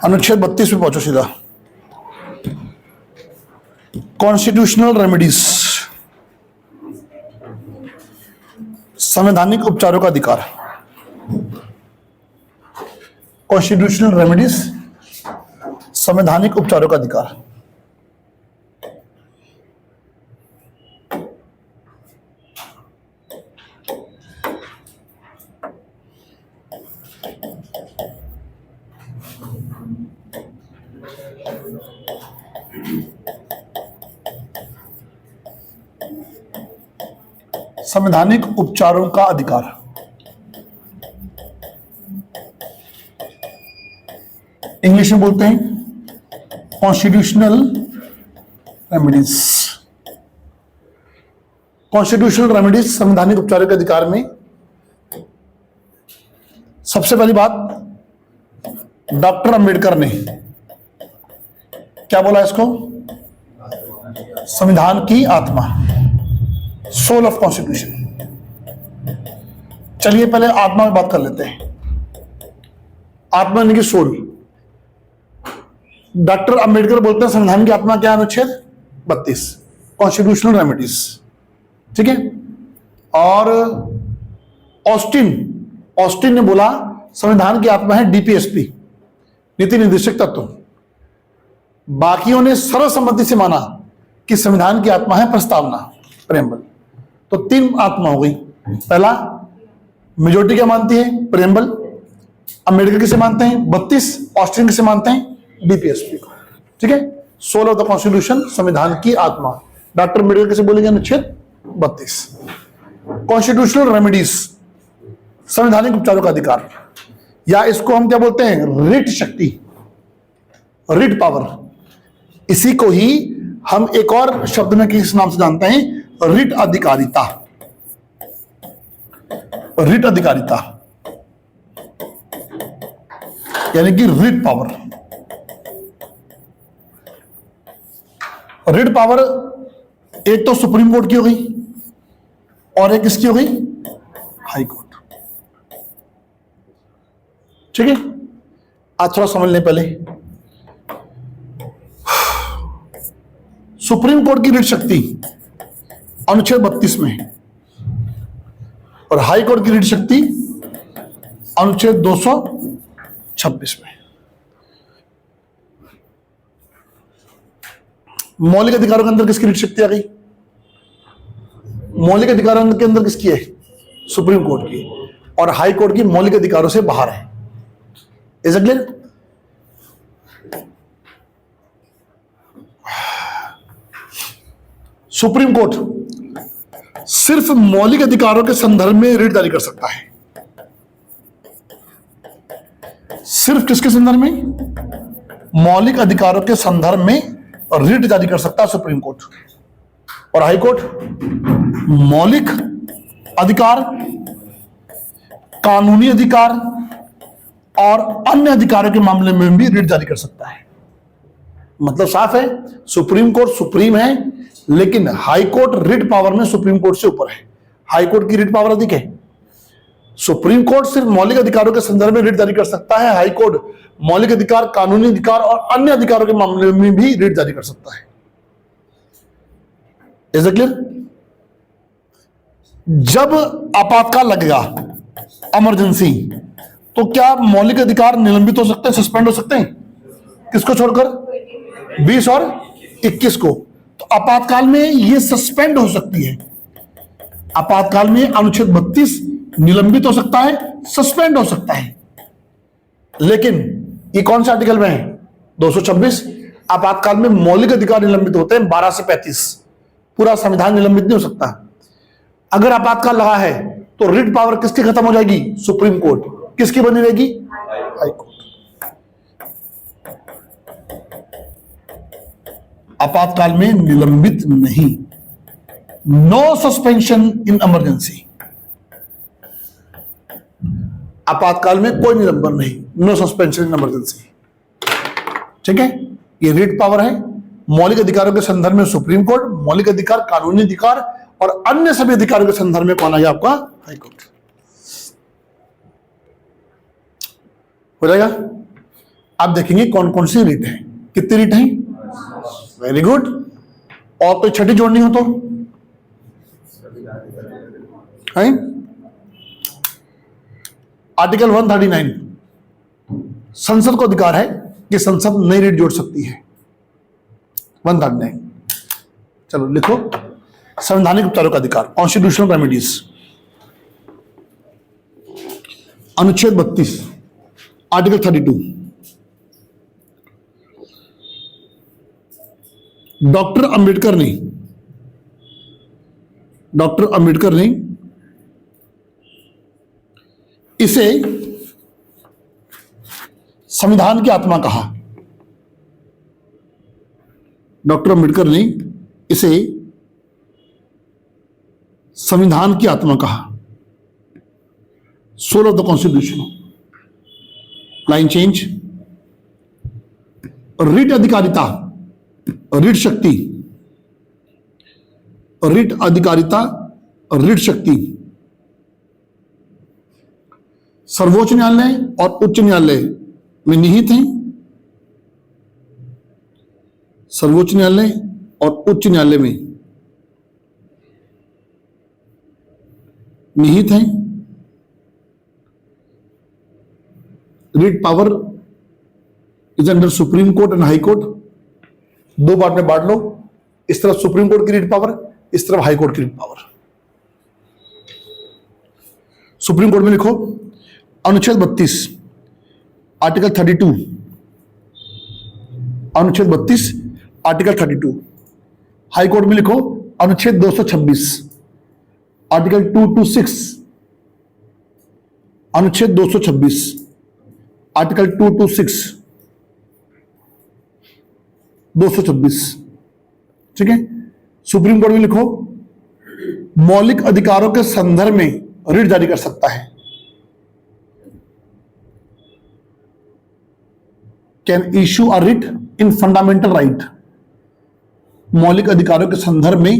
अनुच्छेद 32 पे पहुंचो सीधा। कॉन्स्टिट्यूशनल रेमेडीज, संवैधानिक उपचारों का अधिकार। कॉन्स्टिट्यूशनल रेमेडीज, संवैधानिक उपचारों का अधिकार। संवैधानिक उपचारों का अधिकार। इंग्लिश में बोलते हैं कॉन्स्टिट्यूशनल रेमेडीज। कॉन्स्टिट्यूशनल रेमेडीज, संवैधानिक उपचारों के अधिकार में सबसे पहली बात, डॉक्टर अंबेडकर ने क्या बोला इसको? संविधान की आत्मा, सोल ऑफ कॉन्स्टिट्यूशन। चलिए पहले आत्मा में बात कर लेते हैं। आत्मा यानी कि सोल। डॉक्टर अंबेडकर बोलते हैं संविधान की आत्मा क्या? अनुच्छेद 32, कॉन्स्टिट्यूशनल रेमेडीज। ठीक है। और ऑस्टिन ने बोला संविधान की आत्मा है डीपीएसपी, नीति निर्देशक तत्व। बाकियों ने सर्वसम्मति से माना कि संविधान की आत्मा है प्रस्तावना, प्रेम्बल। तो 3 आत्मा हो गई। पहला, मेजोरिटी क्या मानती है? प्रेम्बल। अंबेडकर किसे मानते हैं? 32। ऑस्टिन किसे मानते हैं? डीपीएसपी को। ठीक है। सोल ऑफ द कॉन्स्टिट्यूशन, संविधान की आत्मा। डॉक्टर अंबेडकर किसे बोलेंगे? अनुच्छेद 32। कॉन्स्टिट्यूशनल रेमेडीज, संवैधानिक उपचारों का अधिकार, या इसको हम क्या बोलते हैं? रिट शक्ति, रिट पावर। इसी को ही हम एक और शब्द में किस नाम से जानते हैं? रिट अधिकारिता। रिट अधिकारिता यानी कि रिट पावर। रिट पावर एक तो सुप्रीम कोर्ट की हो गई और एक किसकी हो गई? High court. ठीक है। आज थोड़ा समझ लें पहले। सुप्रीम कोर्ट की रिट शक्ति अनुच्छेद 32 में और हाई कोर्ट की रिट शक्ति अनुच्छेद 226 में। मौलिक अधिकारों के अंदर किसकी रिट शक्ति आ गई? मौलिक अधिकारों के अंदर किसकी है? सुप्रीम कोर्ट की। और हाई कोर्ट की मौलिक अधिकारों से बाहर है। Is it clear? Supreme court सिर्फ मौलिक अधिकारों के संदर्भ में रिट जारी कर सकता है। सिर्फ किसके संदर्भ में? मौलिक अधिकारों के संदर्भ में रिट जारी कर सकता है सुप्रीम कोर्ट। और हाई कोर्ट मौलिक अधिकार, कानूनी अधिकार और अन्य अधिकारों के मामले में भी रिट जारी कर सकता है। मतलब साफ है, सुप्रीम कोर्ट सुप्रीम है, लेकिन हाई कोर्ट रिट पावर में सुप्रीम कोर्ट से ऊपर है। हाई कोर्ट की रिट पावर अधिक है। सुप्रीम कोर्ट सिर्फ मौलिक अधिकारों के संदर्भ में रिट जारी कर सकता है। हाई कोर्ट मौलिक अधिकार, कानूनी अधिकार और अन्य अधिकारों के मामले में भी रिट जारी कर सकता है। Is it clear? जब आपातकाल लगेगा, इमरजेंसी, तो क्या मौलिक अधिकार निलंबित हो सकते हैं, सस्पेंड हो सकते हैं? किसको छोड़कर? 20 और 21 को। तो आपातकाल में ये सस्पेंड हो सकती है। आपातकाल में अनुच्छेद 32 निलंबित हो सकता है, सस्पेंड हो सकता है। लेकिन ये कौन से आर्टिकल में है? 226। आपातकाल में मौलिक अधिकार निलंबित होते हैं 12 से 35। पूरा संविधान निलंबित नहीं हो सकता। अगर आपातकाल लगा है तो रिट पावर किसकी खत्म हो जाएगी? Supreme court. किसकी बनी रहेगी? High court. आपातकाल में निलंबित नहीं, नो सस्पेंशन इन इमरजेंसी। आपातकाल में कोई निलंबन नहीं, नो सस्पेंशन इन इमरजेंसी। ठीक है, ये रीट पावर है। मौलिक अधिकारों के संदर्भ में सुप्रीम कोर्ट, मौलिक अधिकार, कानूनी अधिकार और अन्य सभी अधिकारों के संदर्भ में कौन आ गया आपका? High court. हो जाएगा। आप देखेंगे कौन कौन सी रीट है, कितनी रीट है? Very good. और तो छठी जोड़नी हो तो है आर्टिकल 139, संसद को अधिकार है कि संसद नई रीट जोड़ सकती है। 139, चलो लिखो, संवैधानिक उपचारों का अधिकार, कॉन्स्टिट्यूशनल रेमेडीज, अनुच्छेद 32, आर्टिकल 32। डॉक्टर अंबेडकर ने इसे संविधान की आत्मा कहा। डॉक्टर अंबेडकर ने इसे संविधान की आत्मा कहा। Soul of the constitution. Line change. Writ अधिकारिता, रीट शक्ति, रीट अधिकारिता, रीट शक्ति सर्वोच्च न्यायालय और उच्च न्यायालय में निहित हैं। सर्वोच्च न्यायालय और उच्च न्यायालय में निहित हैं। Writ power is under supreme court and high court. दो पार्ट में बांट लो, इस तरफ सुप्रीम कोर्ट की रीट पावर, इस तरफ हाई कोर्ट की रीट पावर। सुप्रीम कोर्ट में लिखो अनुच्छेद 32, आर्टिकल 32, अनुच्छेद 32, आर्टिकल 32। हाई कोर्ट में लिखो अनुच्छेद 226, आर्टिकल 226, अनुच्छेद 226, आर्टिकल 226, 226। ठीक है। सुप्रीम कोर्ट में लिखो मौलिक अधिकारों के संदर्भ में रीट जारी कर सकता है। Can issue a writ in fundamental right. मौलिक अधिकारों के संदर्भ में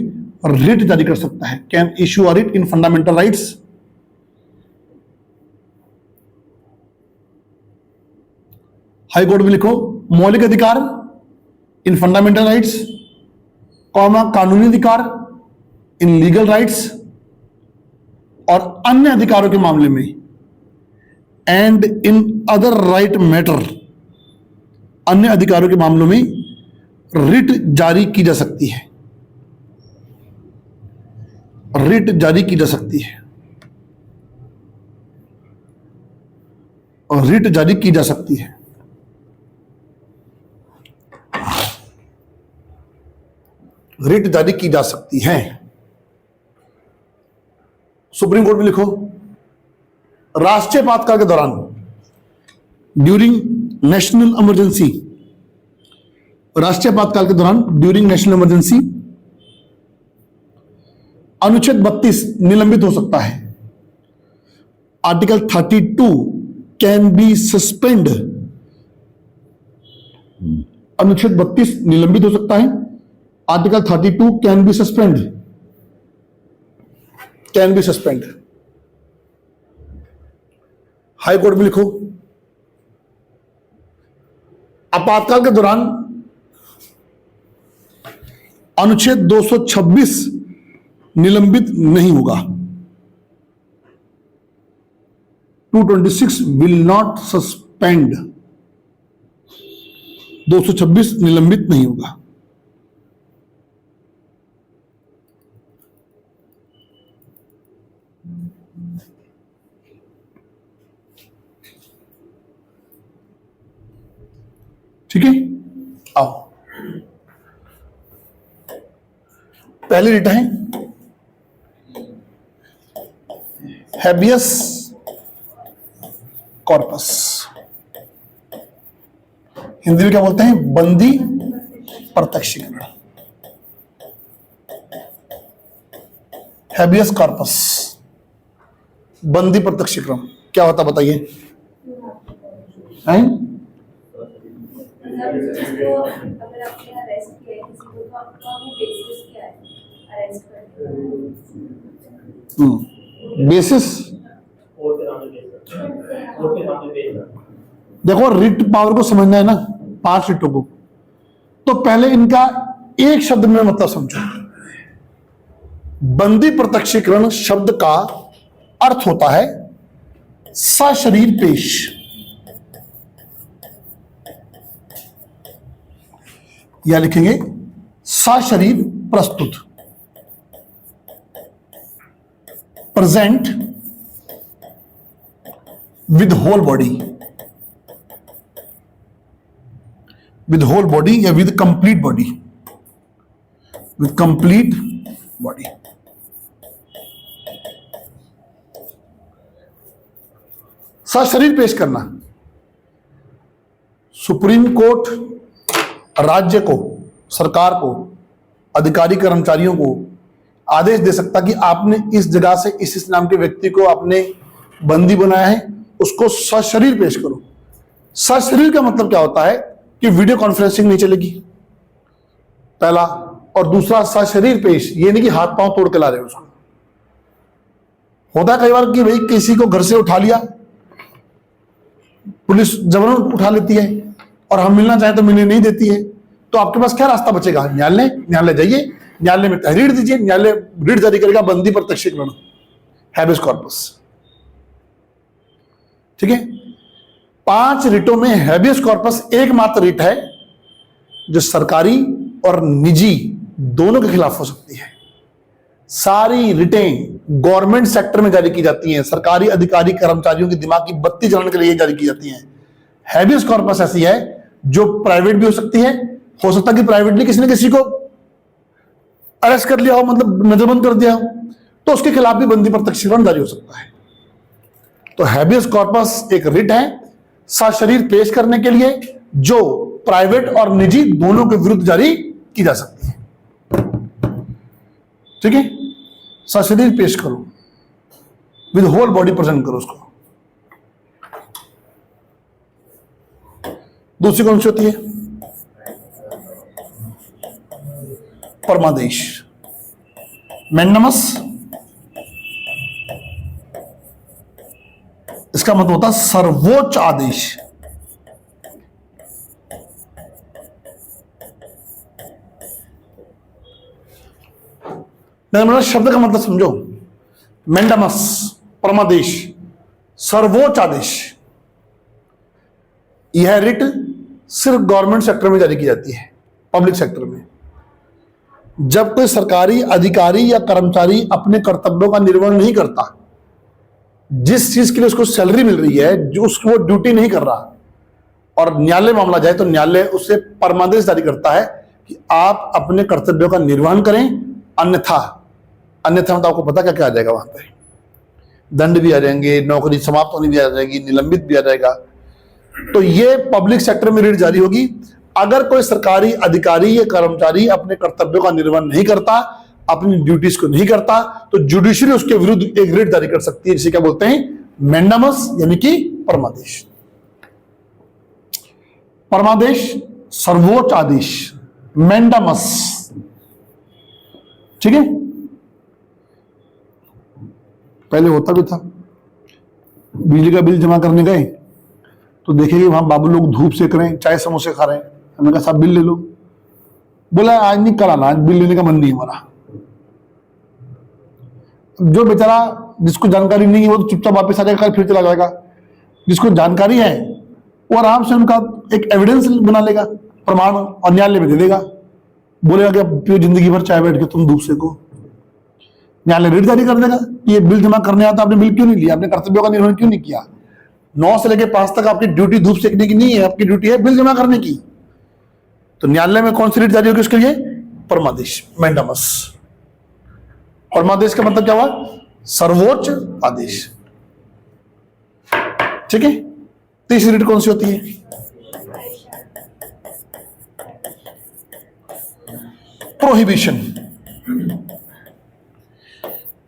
रिट जारी कर सकता है। Can issue a writ in fundamental rights. High court में लिखो मौलिक अधिकार इन फंडामेंटल राइट्स, कॉमा कानूनी अधिकार इन लीगल राइट्स और अन्य अधिकारों के मामले में and in other right matter, अन्य अधिकारों के मामलों में रिट जारी की जा सकती है। रिट जारी की जा सकती है और रिट जारी की जा सकती है। रिट जारी की जा सकती है। सुप्रीम कोर्ट में लिखो राष्ट्रीय आपातकाल के दौरान, ड्यूरिंग नेशनल इमरजेंसी, राष्ट्रीय आपातकाल के दौरान ड्यूरिंग नेशनल इमरजेंसी अनुच्छेद 32 निलंबित हो सकता है। Article 32 can be suspend. अनुच्छेद 32 निलंबित हो सकता है। Article 32 can be suspend, can be suspend. High court में लिखो आपातकाल के दौरान अनुच्छेद 226 निलंबित नहीं होगा। 226 विल नॉट सस्पेंड। 226 निलंबित नहीं होगा। ठीक है, आओ पहली रिट है हैबियस कॉर्पस। हिंदी में क्या बोलते हैं? बंदी प्रत्यक्षीकरण, हैबियस कॉर्पस। बंदी प्रत्यक्षीकरण क्या होता बताइए? हैं? जिसको अगर आपने अरेस्ट किया है किसी को, तो आपका वो बेसिस क्या है अरेस्ट करने? बेसिस देखो, रिट पावर को समझना है ना, 5 रिटों को, तो पहले इनका एक शब्द में मतलब समझो। बंदी प्रत्यक्षीकरण शब्द का अर्थ होता है सशरीर पेश, या लिखेंगे सशरीर प्रस्तुत, present with whole body, with whole body या with complete body, with complete body. सशरीर पेश करना। सुप्रीम कोर्ट राज्य को, सरकार को, अधिकारी कर्मचारियों को आदेश दे सकता कि आपने इस जगह से इस नाम के व्यक्ति को आपने बंदी बनाया है, उसको सशरीर पेश करो। सशरीर का मतलब क्या होता है कि वीडियो कॉन्फ्रेंसिंग नहीं चलेगी, पहला, और दूसरा सशरीर पेश, ये नहीं कि हाथ पांव तोड़ के ला रहे हो उसको। होता है कई बार कि भाई किसी को घर से उठा लिया, पुलिस जबरन उठा लेती है और हम मिलना चाहे तो मिलने नहीं देती है, तो आपके पास क्या रास्ता बचेगा? न्यायालय जाइए, न्यायालय में तहरीर दीजिए, न्यायालय रिट जारी करेगा, बंदी प्रत्यक्षीकरण, हैबियस कॉर्पस। ठीक है, 5 रिटों में हैबियस कॉर्पस एकमात्र रिट है जो सरकारी और निजी दोनों के खिलाफ हो सकती है। सारी रिटें गवर्नमेंट सेक्टर में जारी की जाती हैं, सरकारी अधिकारी कर्मचारियों की दिमाग की बत्ती जलाने के लिए जारी की जाती हैं। हैबियस कॉर्पस ऐसी है जो प्राइवेट भी हो सकती है, हो सकता है कि प्राइवेटली किसी ने किसी को अरेस्ट कर लिया हो, मतलब नजरबंद कर दिया हो, तो उसके खिलाफ भी बंदी प्रत्यक्षीकरण जारी हो सकता है। तो हैबियस कॉर्पस एक रिट है सशरीर पेश करने के लिए, जो प्राइवेट और निजी दोनों के विरुद्ध जारी की जा सकती है। ठीक है, सशरीर पेश करो, विद होल बॉडी प्रेजेंट करो उसको। दूसरी कौन सी होती है? परमादेश, मैंडमस। इसका मतलब होता है सर्वोच्च आदेश। मतलब शब्द का मतलब समझो, मैंडमस, परमादेश, सर्वोच्च आदेश। यह रिट सिर्फ गवर्नमेंट सेक्टर में जारी की जाती है, पब्लिक सेक्टर में। जब कोई सरकारी अधिकारी या कर्मचारी अपने कर्तव्यों का निर्वहन नहीं करता, जिस चीज के लिए उसको सैलरी मिल रही है, जो उसको वो ड्यूटी नहीं कर रहा, और न्यायालय मामला जाए तो न्यायालय उसे परमादेश जारी करता है कि आप अपने कर्तव्यों का निर्वहन करें, अन्यथा मतलब आपको पता क्या क्या आ जाएगा वहां पे? दंड भी आ जाएंगे, नौकरी समाप्त होनी भी आ जाएगी, निलंबित भी आ जाएगा। तो ये पब्लिक सेक्टर में रिट जारी होगी अगर कोई सरकारी अधिकारी या कर्मचारी अपने कर्तव्यों का निर्वहन नहीं करता, अपनी ड्यूटीज को नहीं करता, तो जुडिशरी उसके विरुद्ध एक रिट जारी कर सकती है, जिसे क्या बोलते हैं? मैंडामस, यानी कि परमादेश। परमादेश सर्वोच्च आदेश, मैंडामस। ठीक है, पहले होता भी था, बिजली का बिल जमा करने गए तो देखेंगे वहां बाबू लोग धूप सेक रहे हैं, चाय समोसे खा रहे हैं। हमने कहा साहब बिल ले लो, बोला आज नहीं कल आना, आज बिल लेने का मन नहीं हमारा। जो बेचारा जिसको जानकारी नहीं है वो तो चुपचाप वापस आ जाएगा, कल फिर चला जाएगा। जिसको जानकारी है वो आराम से उनका एक एविडेंस बना लेगा, प्रमाण, और न्यायालय में दे देगा, बोलेगा कि अब जिंदगी भर चाय बैठ के तुम धूप सेको। न्यायालय रिट जारी कर देगा, ये बिल जमा करने आता, आपने बिल क्यों नहीं लिया, आपने कर्तव्यों का निर्वहन क्यों नहीं किया। 9 से लेकर 5 तक आपकी ड्यूटी धूप सेकने की नहीं है, आपकी ड्यूटी है बिल जमा करने की। तो न्यायालय में कौन सी रिट जारी होगी उसके लिए? परमादेश, मैंडामस। परमादेश का मतलब क्या हुआ? सर्वोच्च आदेश। ठीक है, तीसरी रिट कौन सी होती है? प्रोहिबिशन।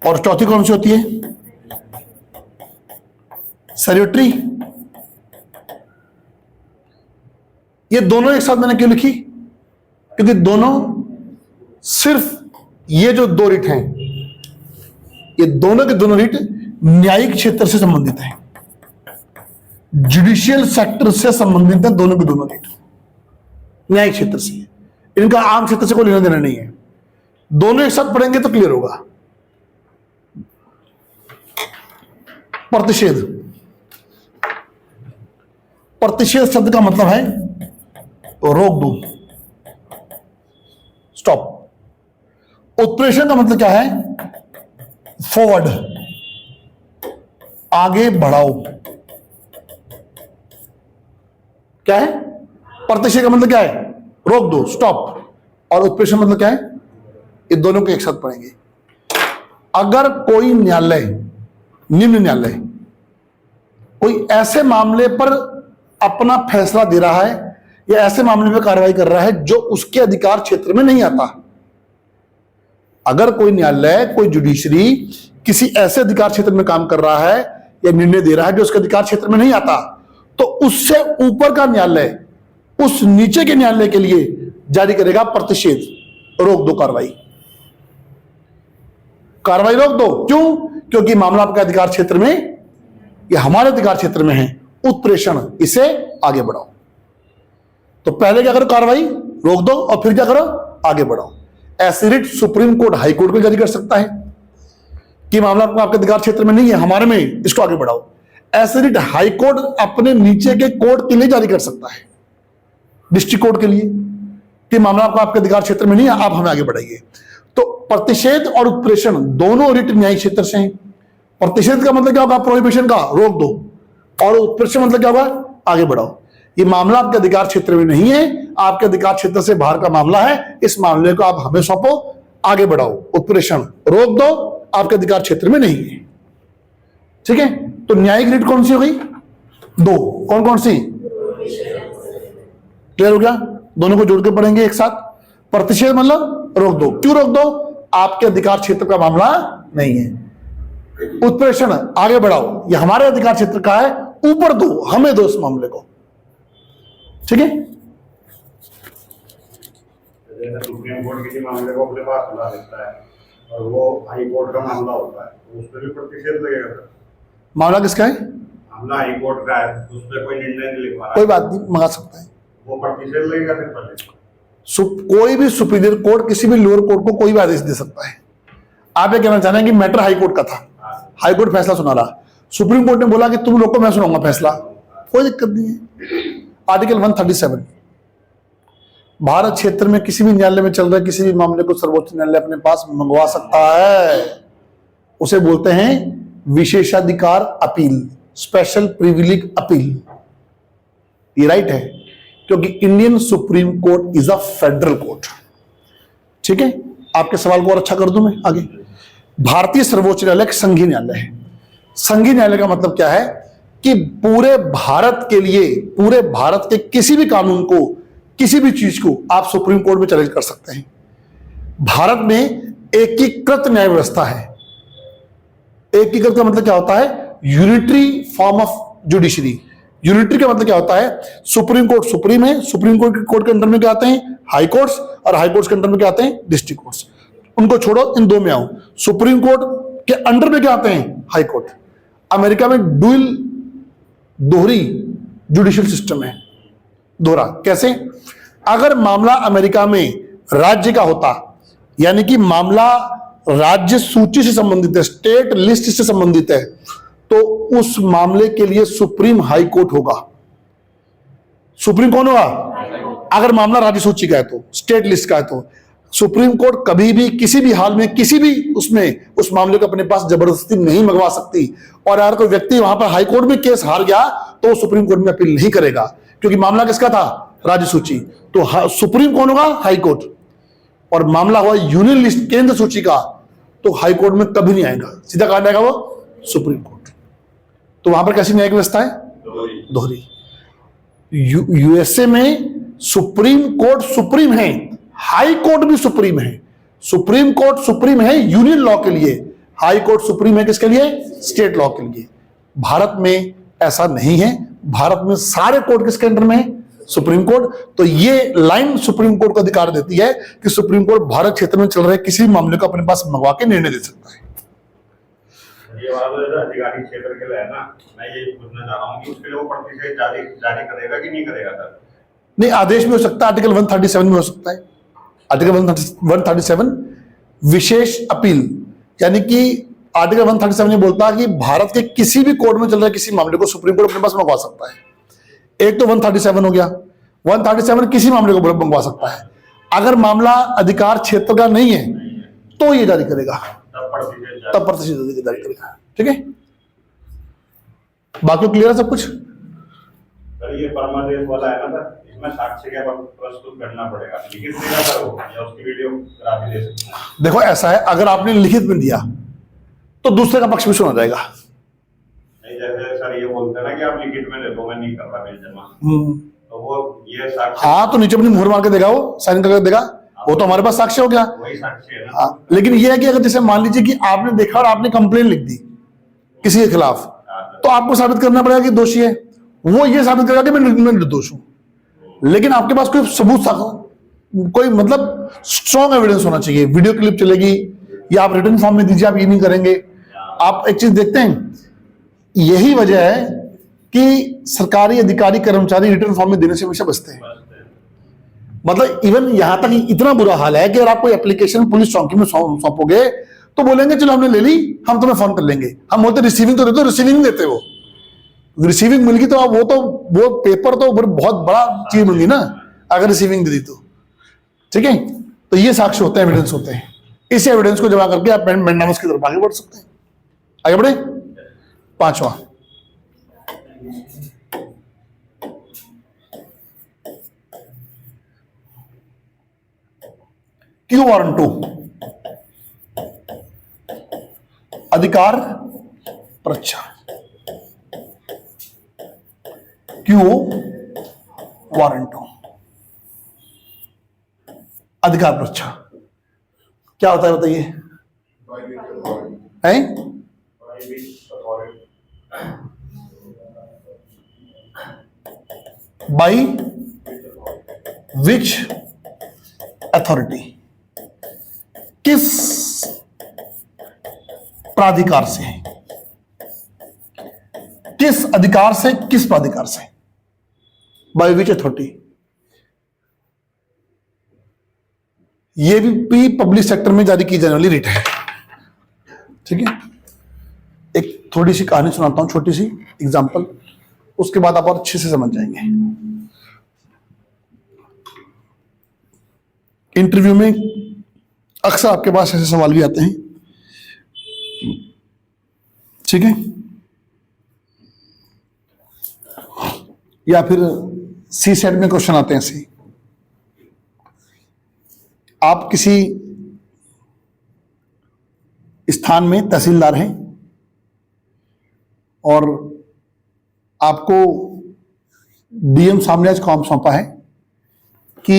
और चौथी कौन सी होती है? सैल्यूटरी। ये दोनों एक साथ मैंने क्यों लिखी? क्योंकि दोनों सिर्फ ये जो दो रिट हैं, ये दोनों के दोनों रिट न्यायिक क्षेत्र से संबंधित हैं, जुडिशियल सेक्टर से संबंधित है। दोनों के दोनों रिट न्यायिक क्षेत्र से, इनका आम क्षेत्र से कोई लेना देना नहीं है। दोनों एक साथ पढ़ेंगे तो क्लियर होगा। प्रतिषेध। प्रतिषेध शब्द का मतलब है रोक दो, स्टॉप। उत्प्रेषण का मतलब क्या है? फॉरवर्ड, आगे बढ़ाओ। क्या है? प्रतिषेध का मतलब क्या है? रोक दो, स्टॉप। और उत्प्रेषण मतलब क्या है? ये दोनों को एक साथ पढ़ेंगे। अगर कोई न्यायालय, निम्न न्यायालय, कोई ऐसे मामले पर अपना फैसला दे रहा है या ऐसे मामले में कार्रवाई कर रहा है जो उसके अधिकार क्षेत्र में नहीं आता, अगर कोई न्यायालय, कोई जुडिशरी किसी ऐसे अधिकार क्षेत्र में काम कर रहा है या निर्णय दे रहा है जो उसके अधिकार क्षेत्र में नहीं आता, तो उससे ऊपर का न्यायालय उस नीचे के न्यायालय के लिए जारी करेगा प्रतिषेध, रोक दो कार्रवाई। कार्रवाई रोक दो। क्यों? क्योंकि मामला आपके अधिकार क्षेत्र में या हमारे अधिकार क्षेत्र में है। उत्प्रेषण, इसे आगे बढ़ाओ। तो पहले क्या करो? कार्रवाई रोक दो, और फिर क्या करो? आगे बढ़ाओ। ऐसी writ supreme court, high court भी जारी कर सकता है कि मामला आपके अधिकार क्षेत्र में नहीं है, हमारे में, इसको आगे बढ़ाओ। ऐसी रिट हाई कोर्ट अपने नीचे के कोर्ट के लिए जारी कर सकता है, डिस्ट्रिक्ट कोर्ट के लिए, कि मामला आपके अधिकार क्षेत्र में नहीं है, आप हमें आगे बढ़ाइए। तो प्रतिषेध और उत्प्रेषण दोनों रिट न्यायिक क्षेत्र से हैं। प्रतिषेध का मतलब क्या होगा? प्रोहिबिशन का, रोक दो। और उत्प्रेषण मतलब क्या होगा? आगे बढ़ाओ। ये मामला आपके अधिकार क्षेत्र में नहीं है, आपके अधिकार क्षेत्र से बाहर का मामला है, इस मामले को आप हमें सौंपो, आगे बढ़ाओ। उत्प्रेषण, रोक दो, आपके अधिकार क्षेत्र में नहीं है। ठीक है? तो न्यायिक रिट कौन सी हो गई? दो। कौन कौन सी? क्लियर हो गया? दोनों को जोड़ के पढ़ेंगे एक साथ। प्रतिषेध मतलब रोक दो। क्यों रोक दो? आपके अधिकार क्षेत्र का मामला नहीं है। उत्प्रेषण, आगे बढ़ाओ, ये हमारे अधिकार क्षेत्र का है, ऊपर दो, हमें दो इस मामले को। ठीक है? जैसे सुप्रीम कोर्ट किसी मामले को अपने पास बुला लेता है और वो हाई कोर्ट का मामला होता है, तो उस पर भी प्रतिषेध लगेगा सर? मामला किसका है? मामला हाई कोर्ट का है, उस पर कोई निर्णय नहीं लिखवा रहा, कोई बात नहीं, मंगा सकता है। वो प्रतिषेध लगेगा फिर पहले? कोई भी सुपीरियर कोर्ट किसी भी लोअर कोर्ट को कोई भी आदेश दे सकता है। आप ये कहना चाह रहे हैं कि मैटर हाई कोर्ट का था, हाई कोर्ट फैसला सुना रहा, सुप्रीम कोर्ट ने बोला कि तुम लोग को मैं सुनाऊंगा फैसला, कोई दिक्कत नहीं है। आर्टिकल 137, भारत क्षेत्र में किसी भी न्यायालय में चल रहे किसी भी मामले को सर्वोच्च न्यायालय अपने पास मंगवा सकता है। उसे बोलते हैं विशेषाधिकार अपील, स्पेशल प्रिविलेज अपील। ये राइट है, क्योंकि Indian supreme court is a federal court. ठीक है? आपके सवाल को और अच्छा कर दूं मैं आगे। भारतीय सर्वोच्च न्यायालय एक संघीय न्यायालय है। संघीय न्यायालय का मतलब क्या है कि पूरे भारत के लिए, पूरे भारत के किसी भी कानून को, किसी भी चीज को आप सुप्रीम कोर्ट में चैलेंज कर सकते हैं। भारत में एकीकृत न्याय व्यवस्था है। एकीकृत का मतलब क्या होता है? Unitary form of judiciary. Unitary का मतलब क्या होता है? सुप्रीम कोर्ट सुप्रीम है, सुप्रीम कोर्ट के अंडर में क्या आते हैं? हाई कोर्ट्स, और हाई कोर्ट्स के अंडर में क्या आते हैं? District courts. उनको छोड़ो, इन दो में आओ। सुप्रीम कोर्ट के अंडर में क्या आते हैं? High court. अमेरिका में दोहरी जुडिशियल सिस्टम है। दोहरा कैसे? अगर मामला अमेरिका में राज्य का होता, यानी कि मामला राज्य सूची से संबंधित है, स्टेट लिस्ट से संबंधित है, तो उस मामले के लिए सुप्रीम हाई कोर्ट होगा। सुप्रीम कौन होगा? अगर मामला राज्य सूची का है तो, स्टेट लिस्ट का है तो सुप्रीम कोर्ट कभी भी, किसी भी हाल में, किसी भी उसमें उस मामले को अपने पास जबरदस्ती नहीं मंगवा सकती। और अगर कोई व्यक्ति वहां पर हाई कोर्ट में केस हार गया तो वो सुप्रीम कोर्ट में अपील नहीं करेगा, क्योंकि मामला किसका था? राज्य सूची। तो सुप्रीम कौन होगा? High court. और मामला हुआ यूनियन लिस्ट, केंद्र सूची का, तो हाई कोर्ट में कभी नहीं आएगा, सीधा कहां जाएगा? वो सुप्रीम कोर्ट। तो वहां पर कैसी न्यायिक व्यवस्था है? दोहरी। यूएसए में सुप्रीम कोर्ट सुप्रीम है, हाई कोर्ट भी सुप्रीम है। सुप्रीम कोर्ट सुप्रीम है यूनियन लॉ के लिए, हाई कोर्ट सुप्रीम है किसके लिए? स्टेट लॉ के लिए। भारत में ऐसा नहीं है, भारत में सारे कोर्ट किसके अंडर में है? Supreme court. तो ये लाइन सुप्रीम कोर्ट को अधिकार देती है कि सुप्रीम कोर्ट भारत क्षेत्र में चल रहे किसी भी मामले को अपने पास मंगवा के निर्णय दे सकता है। ये वाला जो अधिकारी क्षेत्र के लिए है ना, मैं ये पूछना चाह रहा हूँ कि उसके लिए वो प्रतिशत जारी करेगा कि नहीं करेगा सर? नहीं, आदेश भी हो सकता है, आर्टिकल 137 में हो सकता है। आर्टिकल 137 विशेष अपील, यानी कि आर्टिकल 137 ये बोलता है कि भारत के किसी भी कोर्ट में चल रहे किसी मामले को सुप्रीम कोर्ट अपने पास मंगवा सकता है। एक तो 137 हो गया, 137 किसी मामले को मंगवा सकता है। अगर मामला अधिकार क्षेत्र का नहीं है तो ये जारी करेगा, तब प्रतिशत जारी करेगा। ठीक है, बाकी क्लियर है सब कुछ? सर ये परमादेश वाला है ना सर, इसमें साक्ष्य क्या प्रस्तुत करना पड़ेगा? लिखित देगा सर वो, या उसकी वीडियोग्राफी दे सकते हैं? देखो ऐसा है, अगर आपने लिखित में दिया तो दूसरे का पक्ष भी सुना जाएगा। नहीं, जैसे सर ये बोलते हैं ना कि आप लिखित में दे दो, मैं नहीं कर रहा बिल जमा, तो वो ये साक्ष्य, हाँ, तो नीचे अपनी मुहर मार के देगा, वो साइन करके देगा, वो तो हमारे पास साक्ष्य हो गया। वही साक्ष्य है ना। हाँ, लेकिन ये है कि अगर जैसे मान लीजिए कि आपने देखा और आपने कंप्लेन लिख दी किसी के खिलाफ, तो आपको साबित करना पड़ेगा कि दोषी है, वो ये साबित करेगा कि मैं निर्दोष हूं। लेकिन आपके पास कोई सबूत, कोई मतलब स्ट्रॉन्ग एविडेंस होना चाहिए। वीडियो क्लिप चलेगी या आप रिटर्न फॉर्म में दीजिए, आप ये नहीं करेंगे। आप एक चीज देखते हैं, यही वजह है कि सरकारी अधिकारी कर्मचारी रिटर्न फॉर्म में देने से हमेशा बचते हैं। मतलब इवन यहां तक इतना बुरा हाल है कि अगर आप कोई एप्लीकेशन पुलिस चौकी में सौंपोगे तो बोलेंगे चलो हमने ले ली, हम तुम्हें फोन कर लेंगे। हम बोलते रिसीविंग तो देते, रिसीविंग देते, वो रिसीविंग मिल गई तो अब वो पेपर तो बहुत बड़ा चीज बन गई ना, अगर रिसीविंग दे दी तो। ठीक है, तो ये साक्ष्य होते हैं, एविडेंस होते हैं। इस एविडेंस को जमा करके आप मैंडेटस की तरफ आगे बढ़ सकते हैं। आगे बढ़े। पांचवा, क्यू वारंट 2, अधिकार परीक्षा। क्यू वारंट 2, अधिकार परीक्षा क्या होता है बताइए? हैं? बाई विच अथॉरिटी, किस प्राधिकार से है, किस अधिकार से, किस प्राधिकार से, बाई विच अथॉरिटी। ये भी पब्लिक सेक्टर में जारी की जाने वाली रिट है। ठीक है, एक थोड़ी सी कहानी सुनाता हूं, छोटी सी एग्जांपल, उसके बाद आप और अच्छे से समझ जाएंगे। इंटरव्यू में अक्सर आपके पास ऐसे सवाल भी आते हैं। ठीक है, या फिर सी सेट में क्वेश्चन आते हैं ऐसे। आप किसी स्थान में तहसीलदार हैं और आपको डीएम साहब ने आज काम सौंपा है कि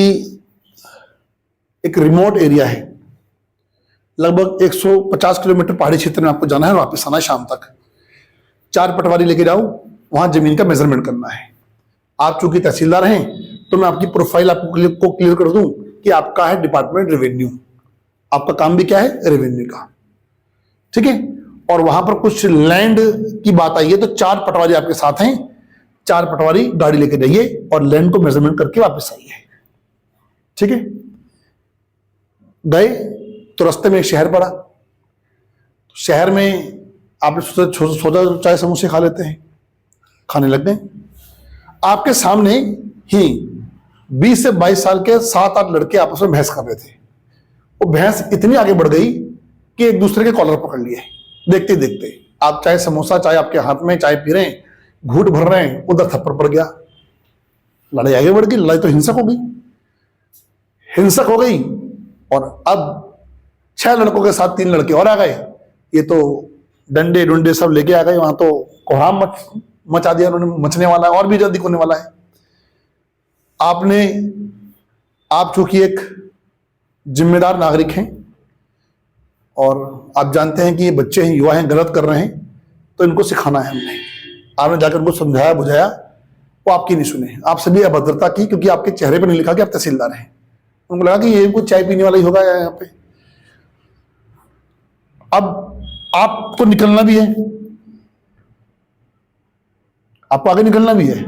एक रिमोट एरिया है, लगभग 150 किलोमीटर पहाड़ी क्षेत्र में आपको जाना है, वापस आना है शाम तक। 4 पटवारी लेके जाओ, वहां जमीन का मेजरमेंट करना है। आप चूंकि तहसीलदार हैं तो मैं आपकी प्रोफाइल आपको क्लियर कर दूं कि आपका है डिपार्टमेंट रेवेन्यू, आपका काम भी क्या है? रेवेन्यू का। ठीक है, और वहां पर कुछ लैंड की बात आई है तो 4 पटवारी आपके साथ हैं, 4 पटवारी गाड़ी लेके जाइए और लैंड को मेजरमेंट करके वापस आइए। ठीक है, गए तो रास्ते में एक शहर पड़ा, तो शहर में आपने सोचा चाय समोसे खा लेते हैं, खाने लग गए। आपके सामने ही 20 से 22 साल के 7-8 लड़के आपस में बहस कर रहे थे। वो बहस इतनी आगे बढ़ गई कि एक दूसरे के कॉलर पकड़ लिए। देखते देखते आप चाहे समोसा, चाय आपके हाथ में, चाय पी रहे हैं, घूट भर रहे हैं, उधर थप्पड़ पड़ गया, लड़ाई आगे बढ़ गई। लड़ाई तो हिंसक हो गई, हिंसक हो गई। और अब 6 लड़कों के साथ 3 लड़के और आ गए। ये तो डंडे डुंडे सब लेके आ गए, वहां तो कोहराम मचा दिया उन्होंने, मचने वाला है और भी जल्दी होने वाला है। आप चूंकि एक जिम्मेदार नागरिक हैं और आप जानते हैं कि ये बच्चे हैं, युवा हैं, गलत कर रहे हैं, तो इनको सिखाना है हमने। आपने जाकर उनको समझाया बुझाया, वो आपकी नहीं सुने, आप सभी अभद्रता की, क्योंकि आपके चेहरे पर नहीं लिखा कि आप तहसीलदार हैं। उनको लगा कि ये कुछ चाय पीने वाला ही होगा यहाँ पे। अब आपको निकलना भी है, आपको आगे निकलना भी है,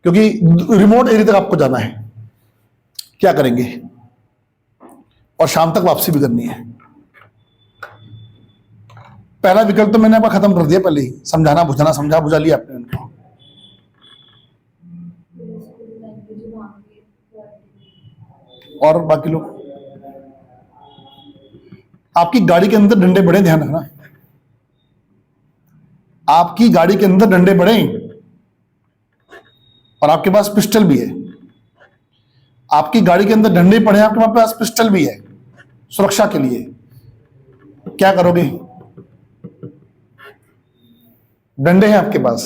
क्योंकि रिमोट एरिया तक आपको जाना है। क्या करेंगे? और शाम तक वापसी भी करनी है। पहला विकल्प तो मैंने आपका खत्म कर दिया पहले ही, समझाना बुझाना, समझा बुझा लिया आपने उनको। और बाकी लोग, आपकी गाड़ी के अंदर डंडे बड़े, ध्यान रखना, आपकी गाड़ी के अंदर डंडे बड़े और आपके पास पिस्टल भी है। आपकी गाड़ी के अंदर डंडे पड़े, आपके पास पिस्टल भी है सुरक्षा के लिए। क्या करोगे? डंडे हैं आपके पास,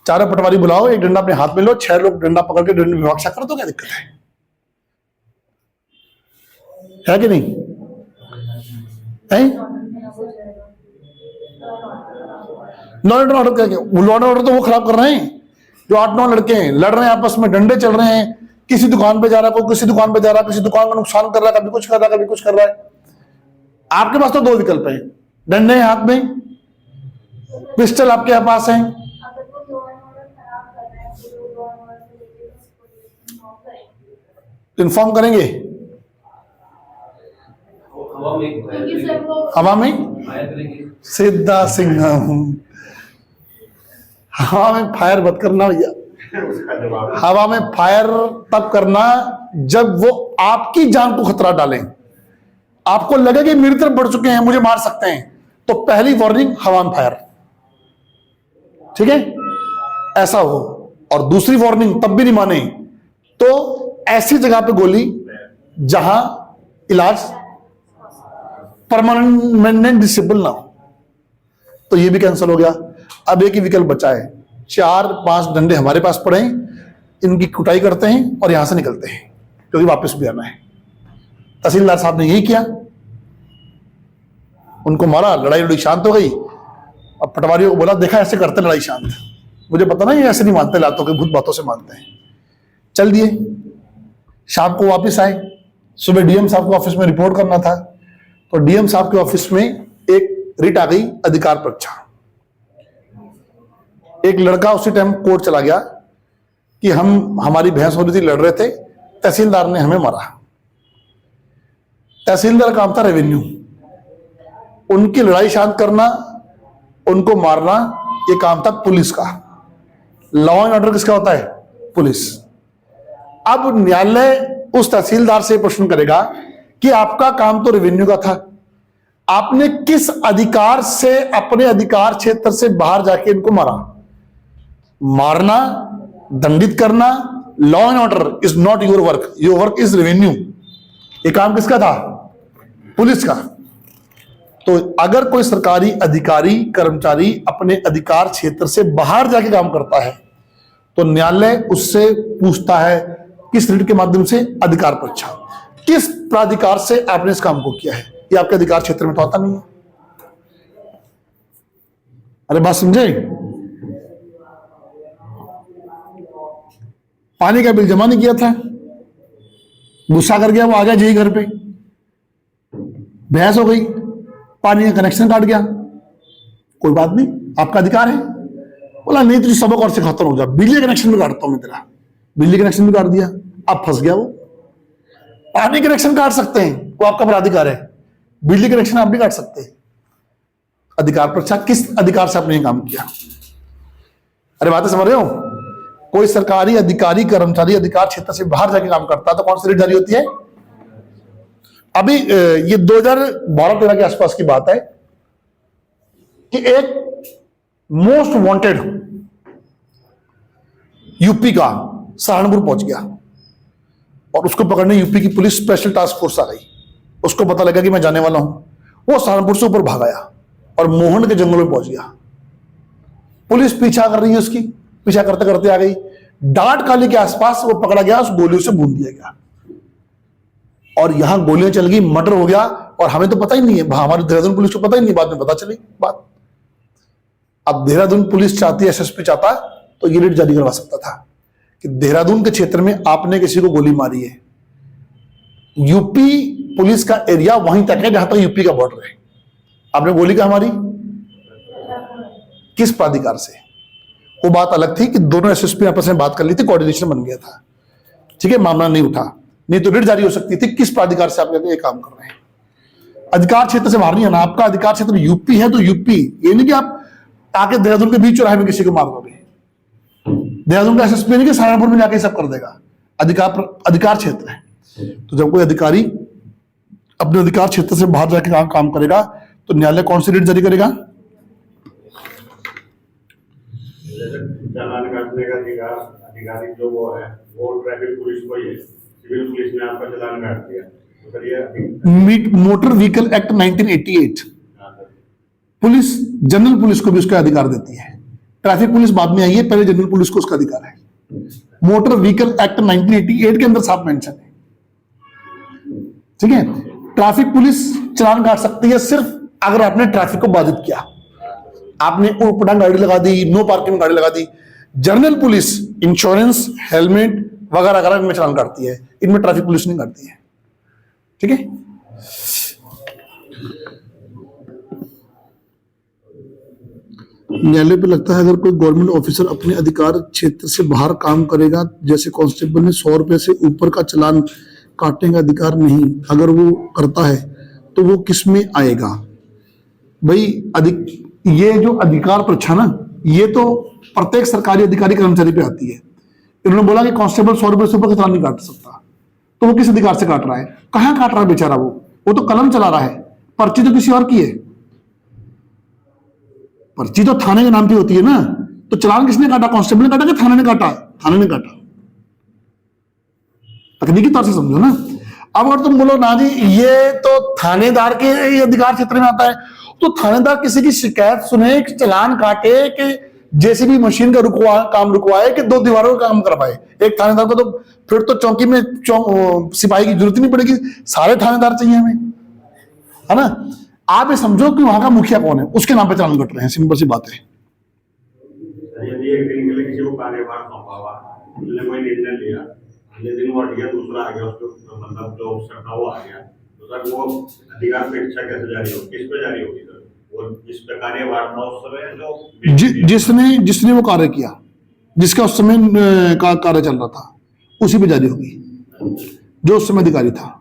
चारों पटवारी बुलाओ, एक डंडा अपने हाथ में लो, 6 लोग डंडा पकड़ के डंडे विवक्षा करो, तो क्या दिक्कत है कि नहीं? है लॉ एंड ऑर्डर क्या? लॉ एंड ऑर्डर तो वो खराब कर रहे हैं जो 8-9 लड़के हैं, लड़ रहे हैं आपस में, डंडे चल रहे हैं, किसी दुकान पे जा रहा है, कोई किसी दुकान पे जा रहा है, किसी दुकान का नुकसान कर रहा है, कभी कुछ कर रहा है, कभी कुछ कर रहा है। आपके पास तो 2 विकल्प हैं, डंडे हैं हाथ में, पिस्टल आपके पास है। अगर वो लॉ एंड ऑर्डर खराब कर रहा है तो लॉ एंड ऑर्डर को लेके उसको इन्फॉर्म करेंगे। इन्फॉर्म करेंगे क्योंकि सर वो हवा में सीधा सिंघम, हवा में फायर मत करना भैया। उसका जवाब हवा में फायर तब करना जब वो आपकी जान को खतरा डालें, आपको लगे कि मेरी तरफ बढ़ चुके हैं, मुझे मार सकते हैं, तो पहली वार्निंग हवा में फायर, ठीक है, ऐसा हो। और दूसरी वार्निंग तब भी नहीं माने तो ऐसी जगह पे गोली जहां इलाज परमानेंट डिसेबल ना हो, तो ये भी कैंसिल हो गया। अब एक ही विकल्प बचा है, 4-5 डंडे हमारे पास पड़े हैं, इनकी कुटाई करते हैं और यहां से निकलते हैं, क्योंकि वापस भी आना है। तहसीलदार साहब ने यही किया, उनको मारा, लड़ाई शांत हो गई। अब पटवारियों को बोला, देखा ऐसे करते लड़ाई शांत, मुझे पता नहीं ऐसे नहीं मानते, लातों के भूत बातों से मानते हैं। चल दिए, शाम को वापस आए, सुबह डीएम साहब को ऑफिस में रिपोर्ट करना था, तो डीएम साहब के ऑफिस में एक रिट आ गई, अधिकार परीक्षा। एक लड़का उसी टाइम कोर्ट चला गया कि हमारी बहस हो रही थी, लड़ रहे थे, तहसीलदार ने हमें मारा। तहसीलदार का काम था रेवेन्यू, उनकी लड़ाई शांत करना, उनको मारना, ये काम था पुलिस का। लॉ एंड ऑर्डर किसका होता है? पुलिस। अब न्यायालय उस तहसीलदार से प्रश्न करेगा कि आपका काम तो रेवेन्यू का था, आपने किस अधिकार से अपने अधिकार क्षेत्र से बाहर जाके इनको मारा? मारना, दंडित करना, law and order is not your work, your work is revenue. ये काम किसका था? पुलिस का। तो अगर कोई सरकारी अधिकारी कर्मचारी अपने अधिकार क्षेत्र से बाहर जाके काम करता है तो न्यायालय उससे पूछता है, किस रीट के माध्यम से? अधिकार परीक्षा। किस प्राधिकार से आपने इस काम को किया है? ये आपके अधिकार क्षेत्र में तो आता नहीं है। अरे बात समझे? पानी का बिल जमा नहीं किया था, गुस्सा कर गया, वो आ गया जेई घर पे, बहस हो गई, पानी का कनेक्शन काट गया, कोई बात नहीं, आपका अधिकार है। बोला नहीं, तुझे सबक और सिखाता हूं, जा बिजली कनेक्शन भी काटता हूं मैं तेरा। बिजली कनेक्शन भी काट दिया, अब फंस गया वो। पानी कनेक्शन काट सकते हैं, वो आपका अपराधिकार है, बिजली कनेक्शन आप भी काट सकते हैं। अधिकार परीक्षा, किस अधिकार से आपने ये काम किया? अरे बातें समझ रहे हो? कोई सरकारी अधिकारी कर्मचारी अधिकार क्षेत्र से बाहर जाके काम करता है तो कौन सी रीट जारी होती है? अभी ये 2012-13 के आसपास की बात है कि एक मोस्ट वांटेड यूपी का सहारनपुर पहुंच गया और उसको पकड़ने यूपी की पुलिस स्पेशल टास्क फोर्स आ गई। उसको पता लगा कि मैं जाने वाला हूं, वो सहारनपुर से ऊपर भाग आया और मोहन के जंगल में पहुंच गया। पुलिस पीछा कर रही है उसकी, पीछा करते करते आ गई, डांट काली के आसपास वो पकड़ा गया, उस गोलियों से भून दिया गया। और यहां गोलियां चल गई, मर्डर हो गया, और हमें तो पता ही नहीं है, हमारी देहरादून पुलिस को पता ही नहीं, बाद में पता चली बात। अब देहरादून पुलिस चाहती है, एसएसपी चाहता तो ये रिट जारी करवा सकता था कि देहरादून के क्षेत्र में आपने किसी को गोली मारी है। यूपी पुलिस का एरिया वहीं तक है जहां तक यूपी का बॉर्डर है, आपने गोली कहां मारी, किस प्राधिकार से, वो बात अलग थी कि दोनों एसएसपी आपस में बात कर ली थी, कोऑर्डिनेशन बन गया था, ठीक है, मामला नहीं उठा, नहीं तो रिट जारी हो सकती थी, किस प्राधिकार से आप ये काम कर रहे हैं। अधिकार क्षेत्र से बाहर नहीं आना, आपका अधिकार क्षेत्र यूपी है तो यूपी, ये नहीं कि आप आके देहरादून के बीच चौराहे में किसी को मार दोगे। देहरादून का एसएसपी नहीं कि सहारनपुर में जाके सब कर देगा, अधिकार क्षेत्र है। तो जब कोई अधिकारी अपने अधिकार क्षेत्र से बाहर जाके काम करेगा तो न्यायालय कौन सी रिट जारी करेगा, चालान काटने का अधिकारी जो वो है वो ट्रैफिक पुलिस को ही है, सिविल पुलिस ने आपका चालान काट दिया तो फिर ये motor vehicle act 1988 police general police को भी उसका अधिकार देती है, ट्रैफिक पुलिस बाद में आई है, पहले जनरल पुलिस को उसका अधिकार है। मोटर व्हीकल एक्ट 1988 के अंदर साफ मेंशन है, ठीक है। ट्रैफिक पुलिस चालान काट सकती है सिर्फ अगर आपने ट्रैफिक को बाधित किया, आपने ऊटपटांग गाड़ी लगा दी, नो पार्किंग में गाड़ी लगा दी। जनरल पुलिस इंश्योरेंस, हेलमेट वगैरह वगैरह इनमें चालान काटती है, इनमें ट्रैफिक पुलिस नहीं काटती है, ठीक है। न्यायालय पे लगता है अगर कोई गवर्नमेंट ऑफिसर अपने अधिकार क्षेत्र से बाहर काम करेगा, जैसे कांस्टेबल ने 100 रुपए से ऊपर का चालान काटने का अधिकार नहीं, अगर वो करता है तो वो किस में आएगा भाई। ये जो अधिकार परीक्षा ना, ये तो प्रत्येक सरकारी अधिकारी कर्मचारी पे आती है। इन्होंने बोला कि कांस्टेबल 100 रुपए से ऊपर का चालान नहीं काट सकता, तो वो किस अधिकार से काट रहा है, कहां काट रहा है बेचारा, वो तो कलम चला रहा है, पर्ची तो किसी और की है, पर्ची तो थाने के नाम पे होती है ना, तो चालान किसने काटा, कांस्टेबल ने काटा कि थाने ने काटा, थाने ने काटा, तकनीकी तौर से समझो ना। अब अगर तुम बोलो ना जी ये तो थानेदार के अधिकार क्षेत्र में आता है, तो थानेदार किसी की शिकायत सुने, चालान काटे, कि जेसीबी मशीन का काम रुकवाए, कि 2 दीवारों का काम करवाए एक थानेदार को, तो फिर तो चौकी में सिपाही की जरूरत नहीं पड़ेगी, सारे थानेदार चाहिए हमें, है ना। आप ये समझो कि वहां का मुखिया कौन है, उसके नाम पे चालान कट रहे हैं, सिंपल सी बात है। यदि एक दिन के लिए किसी को कार्यभार सौंपा हुआ, उसने कोई निर्णय लिया, अगले दिन वो हट गया, दूसरा आ गया, उसको मतलब जो अफसर था वो आ गया, तो सर वो अधिकार पेक्षा कैसे जारी होगी, किस पे जारी होगी सर, वो जिस पे कार्यभार था उस समय जो जिसने वो कार्य किया, जिसका उस समय का कार्य चल रहा था, उसी पे जारी होगी, जो उस समय अधिकारी था,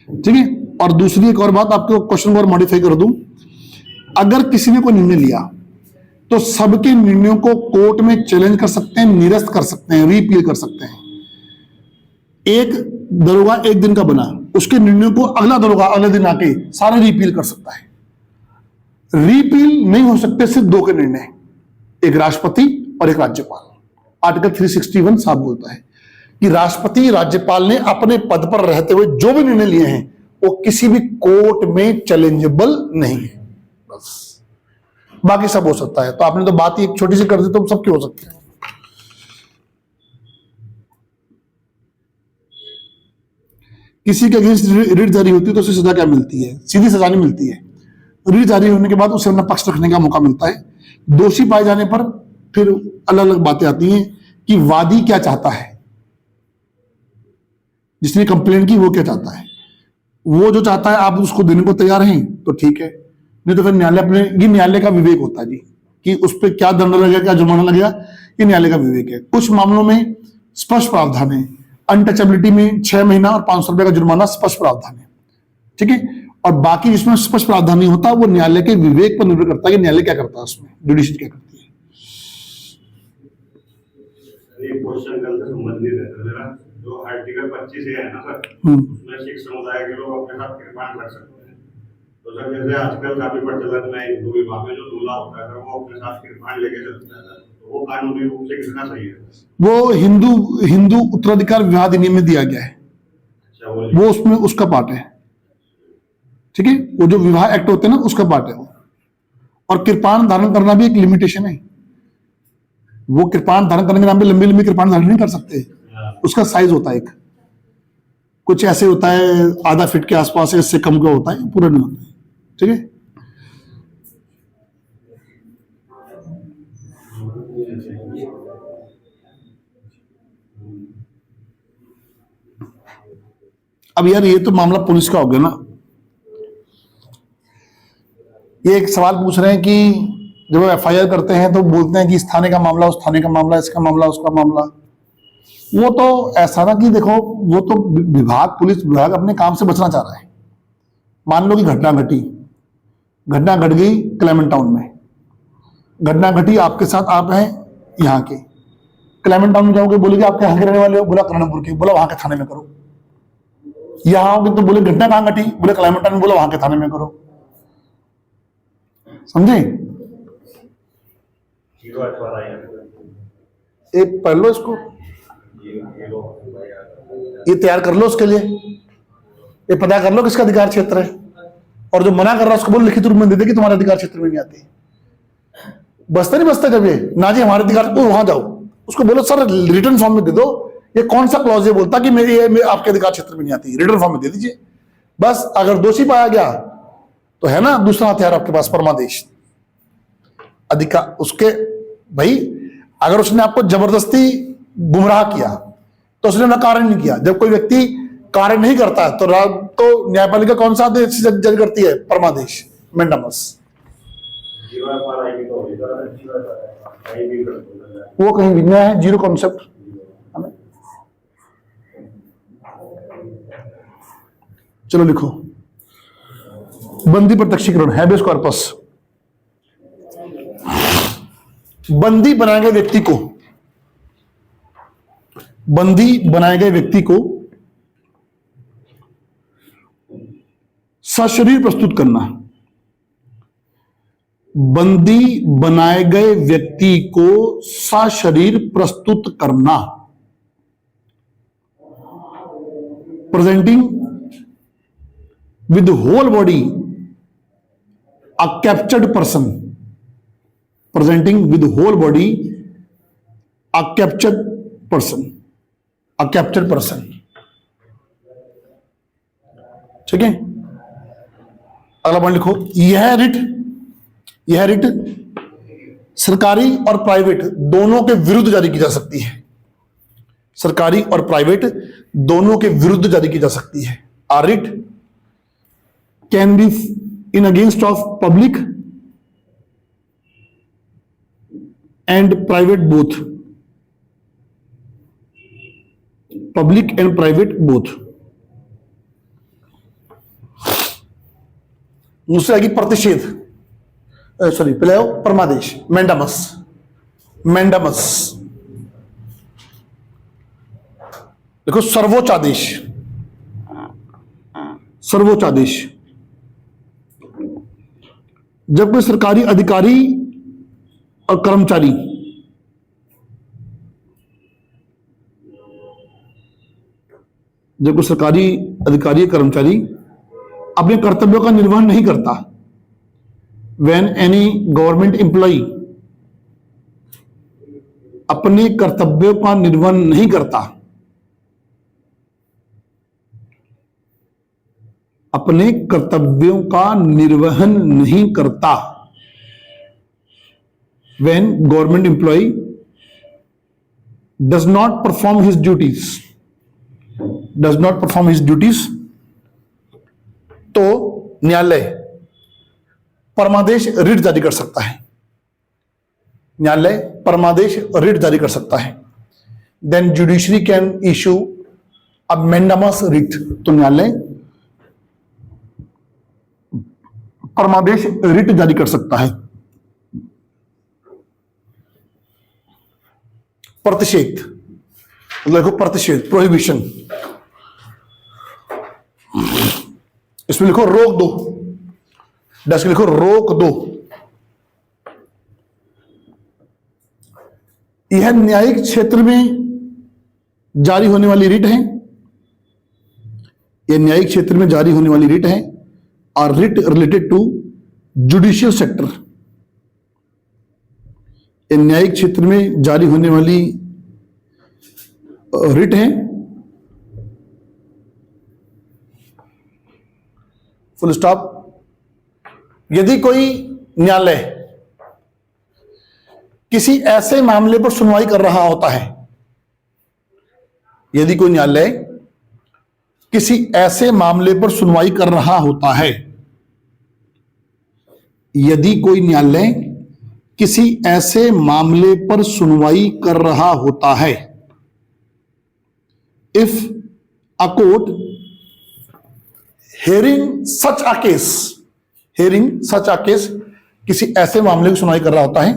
ठीक है। और दूसरी एक और बात, आपको क्वेश्चन और मॉडिफाई कर दूं, अगर किसी ने कोई निर्णय लिया तो सबके निर्णयों को कोर्ट में चैलेंज कर सकते हैं, निरस्त कर सकते हैं, रीपील कर सकते हैं। एक दरोगा एक दिन का बना, उसके निर्णयों को अगला दरोगा अगले दिन आके सारे रीपील कर सकता है। रीपील नहीं हो सकते सिर्फ 2 के निर्णय, एक राष्ट्रपति और एक राज्यपाल। आर्टिकल 361 साफ बोलता है कि राष्ट्रपति राज्यपाल ने अपने पद पर रहते हुए जो भी निर्णय लिए हैं वो किसी भी कोर्ट में चैलेंजेबल नहीं है, बस। बाकी सब हो सकता है। तो आपने तो बात ही एक छोटी सी कर दी, तो सबके हो सकते हैं। किसी के अगेंस्ट रिट जारी होती है तो उसे सजा क्या मिलती है, सीधी सजा नहीं मिलती है। रिट जारी होने के बाद उसे अपना पक्ष रखने का मौका मिलता है। दोषी पाए जाने पर फिर अलग अलग बातें आती हैं कि वादी क्या चाहता है, जिसने कंप्लेंट की वो क्या चाहता है। वो जो चाहता है आप उसको देने को तैयार हैं तो ठीक है, नहीं तो फिर न्यायालय का विवेक होता है जी, कि उस पर क्या दंड लगेगा, क्या जुर्माना लगेगा, ये न्यायालय का विवेक है। कुछ मामलों में स्पष्ट प्रावधान है, अनटचेबिलिटी में 6 महीना और 500 रुपए का जुर्माना स्पष्ट प्रावधान है, ठीक है। और बाकी जिसमें स्पष्ट प्रावधान नहीं होता वो न्यायालय के विवेक पर निर्भर करता है कि न्यायालय क्या करता है, उसमें जुडिशरी क्या करती है। एक क्वेश्चन कल से संबंधित है मेरा, जो आर्टिकल 25 है ना सर, उसमें सिख समुदाय के लोग अपने साथ कृपाण रख सकते हैं। तो सर जैसे आजकल काफी प्रचलन में हिंदू विवाह में जो दूल्हा होता है वो अपने साथ कृपाण लेके चलता है, तो वो कानूनी रूप से कितना सही है? वो हिंदू उत्तराधिकार विवाह अधिनियम में दिया गया है। अच्छा, वो उसमें उसका पार्ट है, ठीक है। वो जो विवाह एक्ट होते हैं ना उसका पार्ट है वो। और कृपाण धारण करना भी एक लिमिटेशन है। वो कृपाण धारण करने के नाम पे लंबी लंबी कृपाण धारण नहीं कर सकते, उसका साइज होता है एक, कुछ ऐसे होता है आधा फीट के आसपास, इससे कम का होता है, पूरा नहीं होता है। ठीक है, अब यार ये तो मामला पुलिस का हो गया ना। ये एक सवाल पूछ रहे हैं कि जब एफआईआर करते हैं तो बोलते हैं कि इस थाने का मामला, उस थाने का मामला, इसका मामला, उसका मामला। वो तो ऐसा ना कि देखो, वो तो विभाग, पुलिस विभाग अपने काम से बचना चाह रहा है। मान लो कि घटना घटी, घटना घट गई क्लेमेंट टाउन में, घटना घटी आपके साथ, आप हैं यहाँ के, क्लेमेंट टाउन में जाओगे, बोलेगे आप कहाँ के रहने वाले हो, बोला कर्णपुर के, बोला वहां के थाने में करो। यहाँ आओगे तो बोले घटना कहाँ घटी, बोले क्लेमेंट टाउन, बोला वहां के थाने में करो। समझे? एक पढ़ लो इसको, ये तैयार कर लो उसके लिए, ये पता कर लो किसका अधिकार क्षेत्र है, और जो मना कर रहा है उसको बोलो लिखित रूप में दे दे कि तुम्हारे अधिकार क्षेत्र में नहीं आती। बसता नहीं बसता जब ये ना जी हमारे अधिकार, वहां जाओ, उसको बोलो सर रिटर्न फॉर्म में दे दो, ये कौन सा क्लॉज है बोलता कि मेरी ये आपके अधिकार क्षेत्र में नहीं आती, रिटर्न फॉर्म में दे दीजिए। बस अगर दोषी पाया गया तो है ना दूसरा हथियार आपके पास, परमादेश अधिकार उसके। भाई अगर उसने आपको जबरदस्ती गुमराह किया तो उसने ना कार्य नहीं किया। जब कोई व्यक्ति कार्य नहीं करता है तो न्यायपालिका कौन सा आदेश जारी करती है? परमादेश, मैंडामस। वो कहीं भी नहीं है, जीरो कॉन्सेप्ट। चलो लिखो, बंदी प्रत्यक्षीकरण, हैबेस कॉर्पस। बंदी बनाए गए व्यक्ति को, बंदी बनाए गए व्यक्ति को सशरीर प्रस्तुत करना, बंदी बनाए गए व्यक्ति को सशरीर प्रस्तुत करना, presenting with the whole body a captured person, presenting with the whole body a captured person, a captured person। ठीक है, अगला पॉइंट लिखो, यह रिट सरकारी और प्राइवेट दोनों के विरुद्ध जारी की जा सकती है। सरकारी और प्राइवेट दोनों के विरुद्ध जारी की जा सकती है। आ writ can be in against of public and private both, public and private both। दूसरी आएगी प्रतिषेध, सॉरी पहले आओ परमादेश, मैंडामस। मैंडामस देखो, सर्वोच्च आदेश, सर्वोच्च आदेश। जब कोई सरकारी अधिकारी और कर्मचारी जब कोई सरकारी अधिकारी कर्मचारी अपने कर्तव्यों का निर्वहन नहीं करता, व्हेन एनी गवर्नमेंट एम्प्लॉई अपने कर्तव्यों का निर्वहन नहीं करता, अपने कर्तव्यों का निर्वहन नहीं करता, when government employee does not perform his duties, तो न्यायालय परमादेश रिट जारी कर सकता है। न्यायालय परमादेश रिट जारी कर सकता है। Then judiciary can issue a mandamus writ, तो न्यायालय परमादेश रिट जारी कर सकता है। प्रतिषेध, देखो प्रतिषेध, प्रोहिबिशन, इसमें लिखो रोक दो, डेस्क लिखो रोक दो। यह न्यायिक क्षेत्र में जारी होने वाली रिट है, यह न्यायिक क्षेत्र में जारी होने वाली रिट है, और writ related to judicial sector. यह न्यायिक क्षेत्र में जारी होने वाली रिट है फुल स्टॉप। यदि कोई न्यायालय किसी ऐसे मामले पर सुनवाई कर रहा होता है, यदि कोई न्यायालय किसी ऐसे मामले पर सुनवाई कर रहा होता है, यदि कोई न्यायालय किसी ऐसे मामले पर सुनवाई कर रहा होता है, if a court hearing such a case, hearing such a case, किसी ऐसे मामले की सुनवाई कर रहा होता है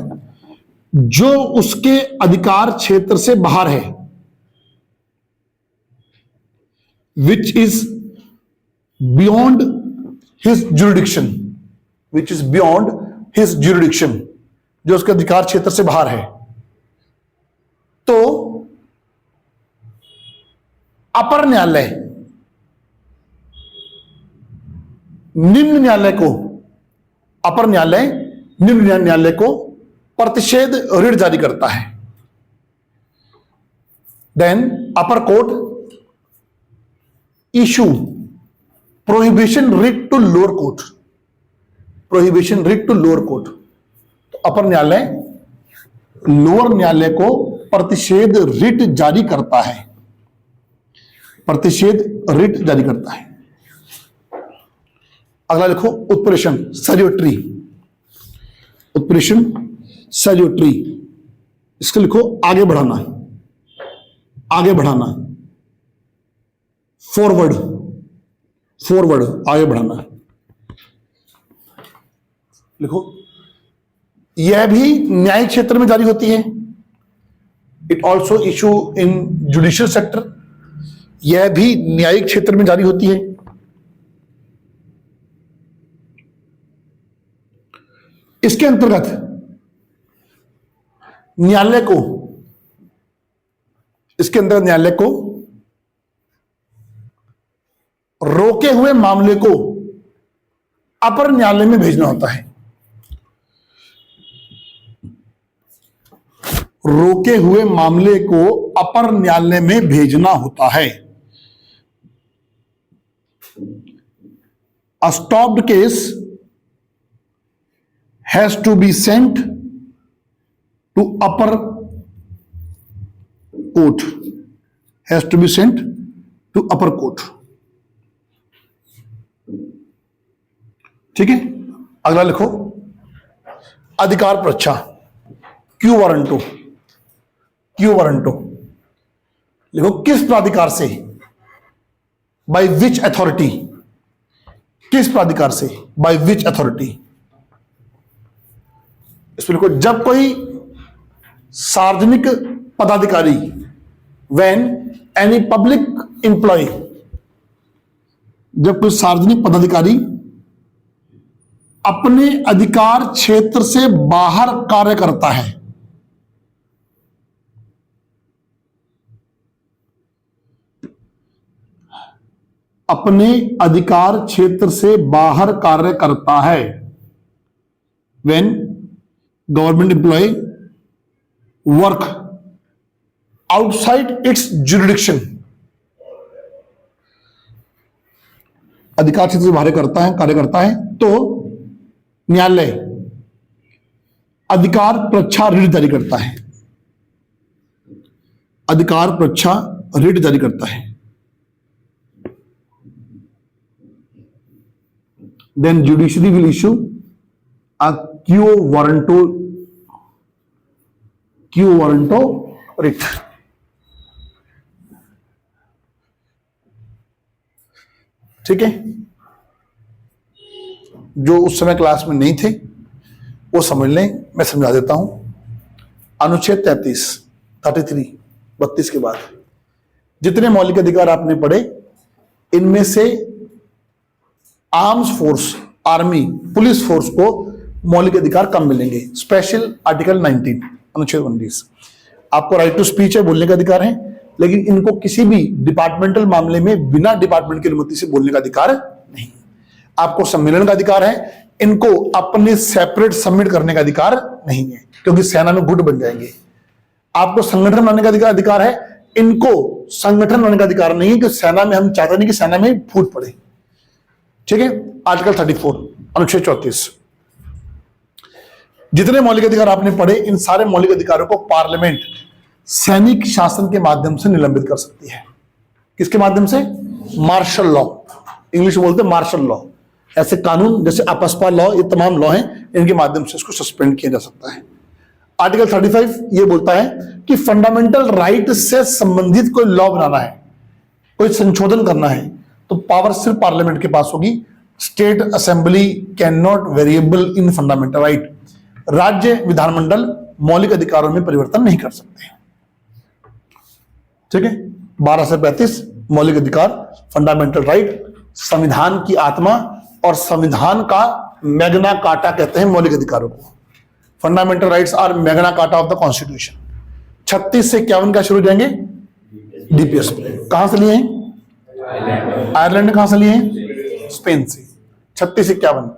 जो उसके अधिकार क्षेत्र से बाहर है, which is beyond his jurisdiction, which is beyond his jurisdiction, जो उसके अधिकार क्षेत्र से बाहर है, तो अपर न्यायालय निम्न न्यायालय को, अपर न्यायालय निम्न न्यायालय को प्रतिषेध ऋण जारी करता है। Then upper court issue prohibition writ to lower court, prohibition writ to lower court, तो अपर न्यायालय लोअर न्यायालय को प्रतिषेध रिट जारी करता है, प्रतिषेध रिट जारी करता है। अगला लिखो उत्प्रेषण सैल्यूटरी, उत्प्रेषण सैल्यूटरी, इसको लिखो आगे बढ़ाना, आगे बढ़ाना, फॉरवर्ड, फॉरवर्ड आगे बढ़ाना, लिखो। यह भी न्यायिक क्षेत्र में जारी होती है, it also issue in judicial sector, यह भी न्यायिक क्षेत्र में जारी होती है। इसके अंतर्गत न्यायालय को, इसके अंदर न्यायालय को रोके हुए मामले को अपर न्यायालय में भेजना होता है, रोके हुए मामले को अपर न्यायालय में भेजना होता है। A stopped case has to be sent to upper court, has to be sent to upper court। ठीक है, अगला लिखो अधिकार परीक्षा, क्यू वारंटो, क्यू वारंटो, लिखो किस प्राधिकार से, बाय विच अथॉरिटी, किस प्राधिकार से, बाय विच अथॉरिटी। इसमें लिखो जब कोई सार्वजनिक पदाधिकारी, व्हेन एनी पब्लिक एम्प्लॉय, जब कोई सार्वजनिक पदाधिकारी अपने अधिकार क्षेत्र से बाहर कार्य करता है, अपने अधिकार क्षेत्र से बाहर कार्य करता है, when government employ work outside its jurisdiction, अधिकार क्षेत्र से बाहर करता है, कार्य करता है, तो न्यायालय अधिकार परीक्षा रिट जारी करता है, अधिकार परीक्षा रिट जारी करता है। Then judiciary will issue a quo warranto writ। ठीक है, जो उस समय क्लास में नहीं थे वो समझ लें, मैं समझा देता हूं। अनुच्छेद 32 के बाद जितने मौलिक अधिकार आपने पढ़े, इनमें से arms force, army, police force को मौलिक अधिकार कम मिलेंगे। स्पेशल आर्टिकल 19 अनुच्छेद 19, आपको राइट टू स्पीच है, बोलने का अधिकार है, लेकिन इनको किसी भी डिपार्टमेंटल मामले में बिना डिपार्टमेंट की अनुमति से बोलने का अधिकार नहीं। आपको सम्मेलन का अधिकार है, इनको अपने सेपरेट सबमिट करने का अधिकार नहीं है, क्योंकि सेना में गुट बन जाएंगे। आपको संगठन बनाने का अधिकार है, इनको संगठन बनाने का अधिकार नहीं है, क्योंकि सेना में हम चाहते नहीं कि सेना में फूट पड़े। ठीक है। आर्टिकल 34 अनुच्छेद 34, जितने मौलिक अधिकार आपने पढ़े, इन सारे मौलिक अधिकारों को पार्लियामेंट सैनिक शासन के माध्यम से निलंबित कर सकती है। किसके माध्यम से? मार्शल लॉ, इंग्लिश में बोलते हैं मार्शल लॉ। ऐसे कानून जैसे आपसपा लॉ, ये तमाम लॉ हैं, इनके माध्यम से इसको सस्पेंड किया जा सकता है। आर्टिकल 35 ये बोलता है कि फंडामेंटल राइट से संबंधित कोई लॉ बनाना है, कोई संशोधन करना है, तो पावर सिर्फ पार्लियामेंट के पास होगी। State assembly can not variable in fundamental right. राज्य विधानमंडल मौलिक अधिकारों में परिवर्तन नहीं कर सकते। ठीक है। 12 से 35 मौलिक अधिकार, फंडामेंटल राइट, संविधान की आत्मा और संविधान का मैग्ना कार्टा कहते हैं मौलिक अधिकारों को। Fundamental rights are Magna Carta of the constitution. 36 से 51 का शुरू हो जाएंगे डीपीएसपी। कहां से लिए हैं? आयरलैंड। कहां से लिए हैं? स्पेन से। 36 से 51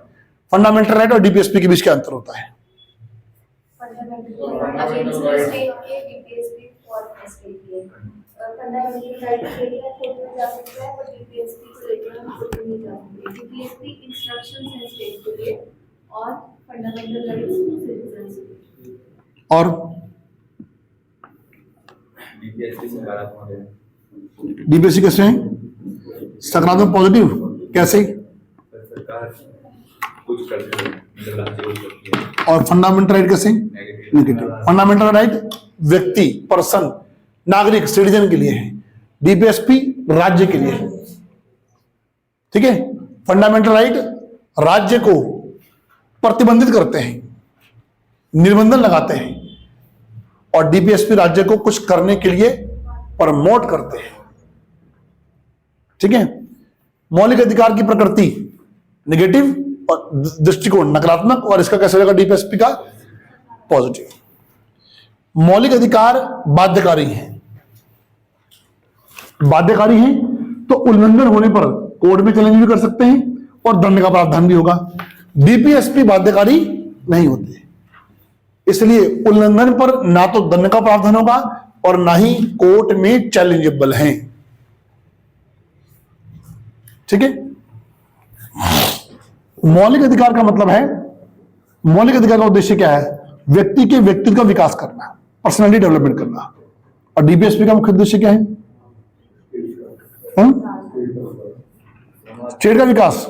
फंडामेंटल राइट और डीपीएसपी के बीच क्या अंतर होता है? फंडामेंटल राइट के लिए कोर्ट में जा सकता है, पर डीपीएसपी को लेकर हम कोर्ट में नहीं जा सकते। डीपीएसपी इंस्ट्रक्शंस हैं स्टेट के लिए और फंडामेंटल राइट्स सिटीजंस के लिए। और डीपीएससी कैसे है? सकारात्मक पॉजिटिव कैसे? और फंडामेंटल राइट कैसे? नेगेटिव। फंडामेंटल राइट व्यक्ति, पर्सन, नागरिक, सिटीजन के लिए है। डीपीएसपी राज्य के लिए है। ठीक है। फंडामेंटल राइट राज्य को प्रतिबंधित करते हैं, निर्बंधन लगाते हैं, और डीपीएसपी राज्य को कुछ करने के लिए प्रमोट करते हैं। ठीक है। मौलिक अधिकार की प्रकृति नेगेटिव और दृष्टिकोण नकारात्मक, और इसका कैसे होगा डीपीएसपी का? पॉजिटिव। मौलिक अधिकार बाध्यकारी हैं। बाध्यकारी हैं तो उल्लंघन होने पर कोर्ट में चैलेंज भी कर सकते हैं और दंड का प्रावधान भी होगा। डीपीएसपी बाध्यकारी नहीं होते, इसलिए उल्लंघन पर ना तो दंड का प्रावधान होगा और ना ही कोर्ट में चैलेंजेबल हैं। ठीक है। मौलिक अधिकार का मतलब है, मौलिक अधिकार का उद्देश्य क्या है? व्यक्ति के व्यक्तित्व का विकास करना, पर्सनालिटी डेवलपमेंट करना। और डीपीएसपी का मुख्य उद्देश्य क्या है? स्टेट का विकास,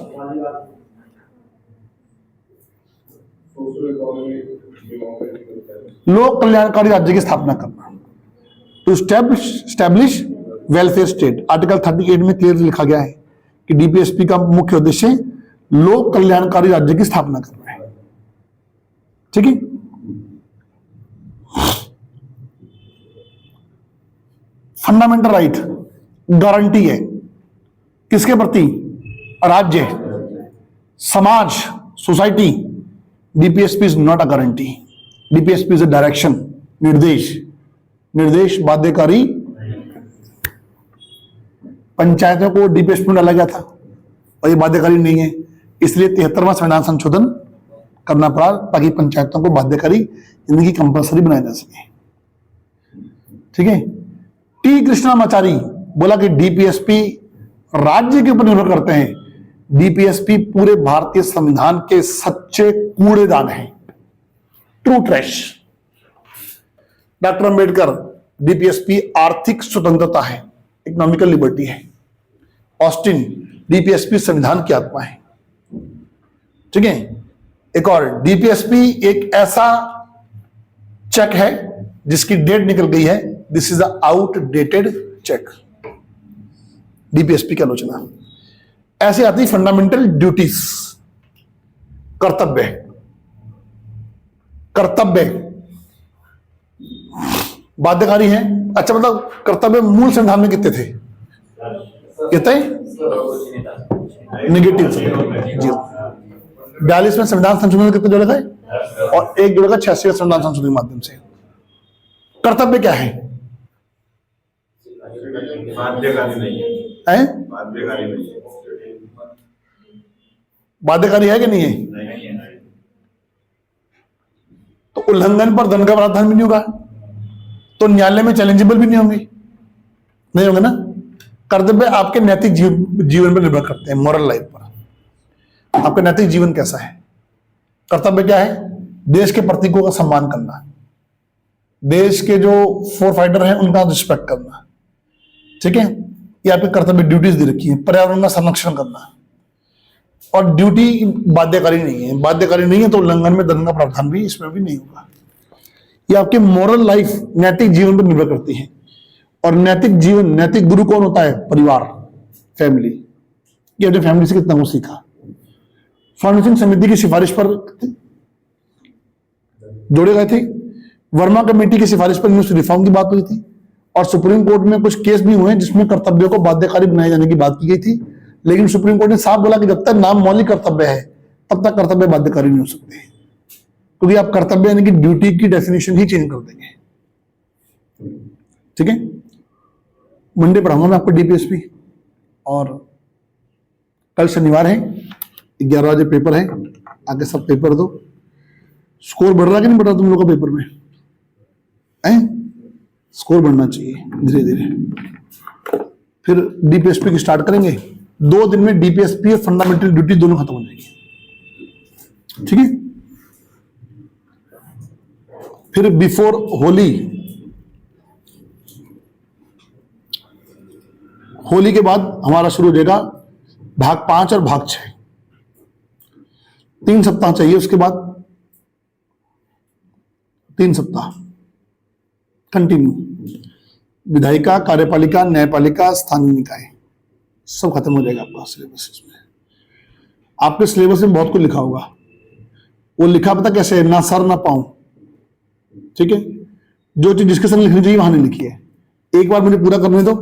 लोक कल्याणकारी राज्य की स्थापना करना, to establish welfare state. Article 38 में क्लियर लिखा गया है कि डीपीएसपी का मुख्य उद्देश्य लोक कल्याणकारी राज्य की स्थापना करना है। ठीक है। फंडामेंटल राइट गारंटी है किसके प्रति? राज्य, समाज, society. DPSP is not a guarantee. DPSP is a direction, निर्देश। निर्देश बाध्यकारी। पंचायतों को डीपीएसपी में डाला गया था और ये बाध्यकारी नहीं है, इसलिए 73वां संविधान संशोधन करना पड़ा ताकि पंचायतों को बाध्यकारी जिंदगी कंपलसरी बनाया जा सके। ठीक है। टी कृष्णामाचारी बोला कि डीपीएसपी राज्य के ऊपर निर्भर करते हैं। डीपीएसपी पूरे भारतीय संविधान के सच्चे कूड़ेदान हैं, true trash. Doctor Ambedkar, DPSP आर्थिक स्वतंत्रता है, इकोनॉमिकल लिबर्टी है। ऑस्टिन, डीपीएसपी संविधान की आत्मा है। ठीक है। एक और, डीपीएसपी एक ऐसा चेक है जिसकी डेट निकल गई है। This is a outdated check. DPSP की आलोचना ऐसे आती है। फंडामेंटल ड्यूटीज, कर्तव्य, कर्तव्य बाध्यकारी है। अच्छा, मतलब कर्तव्य मूल संविधान में कितने थे? कितने? नेगेटिव जी। 42 में संविधान संशोधन कितने जोड़े थे? और एक जोड़ेगा 86वें संविधान संशोधन के माध्यम से। कर्तव्य क्या है? बाध्यकारी नहीं है। बाध्यकारी नहीं है। बाध्यकारी है कि नहीं है? तो उल्लंघन पर दंड का प्रावधान भी नहीं होगा, तो न्यायालय में चैलेंजेबल भी नहीं होंगे, नहीं होंगे ना। कर्तव्य आपके नैतिक जीवन पर निर्भर करते हैं, मॉरल लाइफ पर। आपका नैतिक जीवन कैसा है? कर्तव्य क्या है? देश के प्रतीकों का सम्मान करना, देश के जो फोर फाइटर हैं उनका रिस्पेक्ट करना, ठीक है, ये आपके कर्तव्य ड्यूटीज दे रखी है। पर्यावरण का संरक्षण करना, और ड्यूटी बाध्यकारी नहीं है, बाध्यकारी नहीं है तो उल्लंघन में दंड का प्रावधान भी इसमें भी नहीं होगा। ये आपके मोरल लाइफ, नैतिक जीवन पर निर्भर करती है। और नैतिक जीवन, नैतिक गुरु कौन होता है? परिवार, फैमिली। ये अपने फैमिली से कितना कुछ सीखा। फाउंडेशन समिति की सिफारिश पर जोड़े गए थे, वर्मा कमेटी की सिफारिश पर यूनिवर्सिटी रिफॉर्म की बात हुई थी, और सुप्रीम कोर्ट में कुछ केस भी हुए जिसमें कर्तव्यों को बाध्यकारी बनाए जाने की बात की गई थी। लेकिन सुप्रीम कोर्ट ने साफ बोला कि जब तक नाम मौलिक कर्तव्य है तब तक कर्तव्य बाध्यकारी नहीं हो सकते, क्योंकि आप कर्तव्य यानी कि ड्यूटी की डेफिनेशन ही चेंज कर देंगे। ठीक है, मंडे पढ़ाऊंगा मैं आपको डीपीएसपी, और कल शनिवार है, 11 बजे पेपर है, आगे सब पेपर दो। स्कोर बढ़ रहा कि नहीं बढ़ रहा तुम लोग का पेपर में? स्कोर बढ़ना चाहिए धीरे धीरे। फिर डीपीएसपी की स्टार्ट करेंगे। 2 दिन में डीपीएसपी और फंडामेंटल ड्यूटी दोनों खत्म हो जाएगी। ठीक है, फिर बिफोर होली, होली के बाद हमारा शुरू हो जाएगा भाग 5 और भाग 6। 3 सप्ताह चाहिए, उसके बाद 3 सप्ताह कंटिन्यू। विधायिका, कार्यपालिका, न्यायपालिका, स्थानीय निकाय सब खत्म हो जाएगा आपका सिलेबस में। आपके सिलेबस में बहुत कुछ लिखा होगा, वो लिखा पता कैसे है? ना सर ना पाऊं। ठीक है, जो चीज डिस्कशन लिखनी चाहिए वहां नहीं लिखी है। एक बार मुझे पूरा करने दो,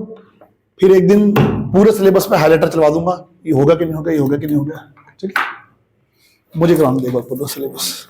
फिर एक दिन पूरे सिलेबस पे हाईलाइटर चलवा दूंगा, ये होगा कि नहीं होगा, ये होगा कि नहीं होगा। ठीक है, मुझे कराने दो एक बार पूरा सिलेबस।